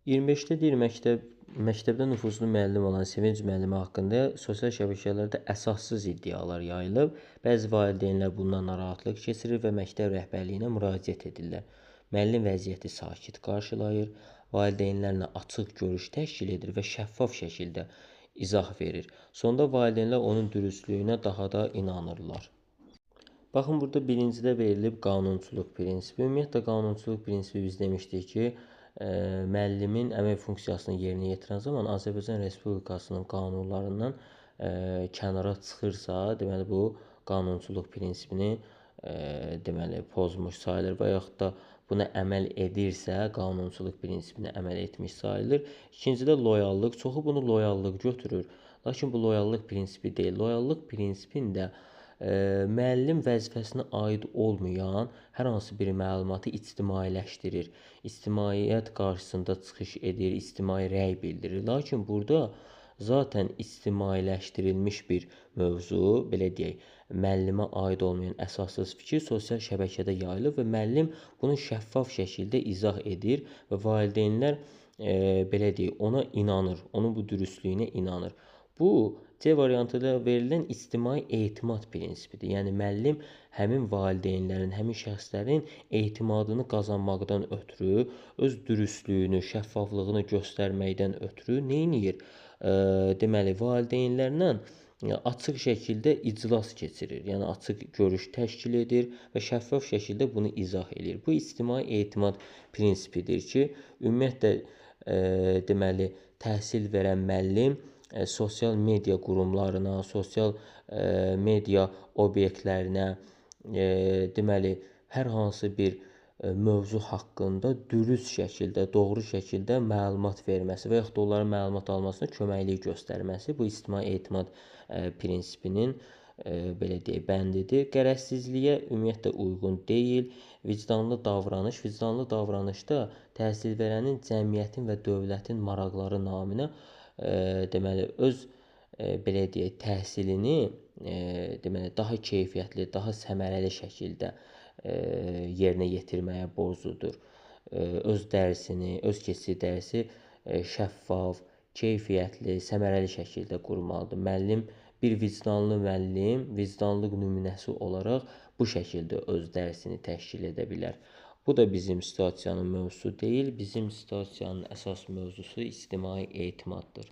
25-də deyir məktəbdə nüfuzlu müəllim olan Sevinc müəllimi haqqında sosial şəbəkələrdə əsassız iddialar yayılıb. Bəzi valideynlər bundan narahatlıq keçirir və məktəb rəhbərliyinə müraciət edirlər. Müəllim vəziyyəti sakit qarşılayır, valideynlərlə açıq görüş təşkil edir və şəffaf şəkildə izah verir. Sonda valideynlər onun dürüstlüyünə daha da inanırlar. Baxın, burada birincidə verilib qanunçuluq prinsipi. Ümumiyyətlə, qanunçuluq prinsipi biz demişdik ki, müəllimin əmək funksiyasını yerinə yetirən zaman Azərbaycan Respublikasının qanunlarından kənara çıxırsa, deməli, bu qanunçuluq prinsipini deməli, pozmuş sayılır və yaxud da buna əməl edirsə, qanunçuluq prinsipini əməl etmiş sayılır. İkincidə loyallıq. Çoxu bunu loyallıq götürür. Lakin bu loyallıq prinsipi deyil. Loyallıq prinsipində müəllim vəzifəsinə aid olmayan hər hansı bir məlumatı ictimailəşdirir. İctimaiyyət qarşısında çıxış edir, ictimai rəy bildirir. Lakin burada zaten ictimailəşdirilmiş bir mövzu, belə deyək, müəllimə aid olmayan əsassız fikir sosial şəbəkədə yayılır və müəllim bunu şəffaf şəkildə izah edir və valideynlər belə deyək, ona inanır, onun bu dürüstlüyünə inanır. Bu C variantında verilən ictimai etimad prinsipidir. Yəni müəllim həmin valideynlərin, həmin şəxslərin etimadını qazanmaqdan ötürü, öz dürüstlüyünü, şəffaflığını göstərməkdən ötürü nə edir? Deməli, valideynlərlə açıq şəkildə iclas keçirir. Yəni açıq görüş təşkil edir və şəffaf şəkildə bunu izah edir. Bu ictimai etimad prinsipidir ki, ümumiyyətlə deməli, təhsil verən müəllim sosial media qurumlarına, sosial media obyektlərinə, deməli, hər hansı bir mövzu haqqında dürüst şəkildə, doğru şəkildə məlumat verməsi və yaxud da onların məlumat almasına köməklik göstərməsi bu ictimai etimad prinsipinin belə deyək, bəndidir. Qərəzsizliyə ümumiyyətlə uyğun deyil. Vicdanlı davranışda təhsil verənin cəmiyyətin və dövlətin maraqları naminə deməli, öz belə deyək, təhsilini deməli, daha keyfiyyətli, daha səmərəli şəkildə yerinə yetirməyə borcludur. Öz dərsini, öz keçdiyi dərsi şəffaf, keyfiyyətli, səmərəli şəkildə qurmalıdır. Müəllim, bir vicdanlı müəllim, vicdanlıq nümunəsi olaraq bu şəkildə öz dərsini təşkil edə bilər. Bu da bizim situasiyanın mövzusu deyil. Bizim situasiyanın əsas mövzusu ictimai etimaddır.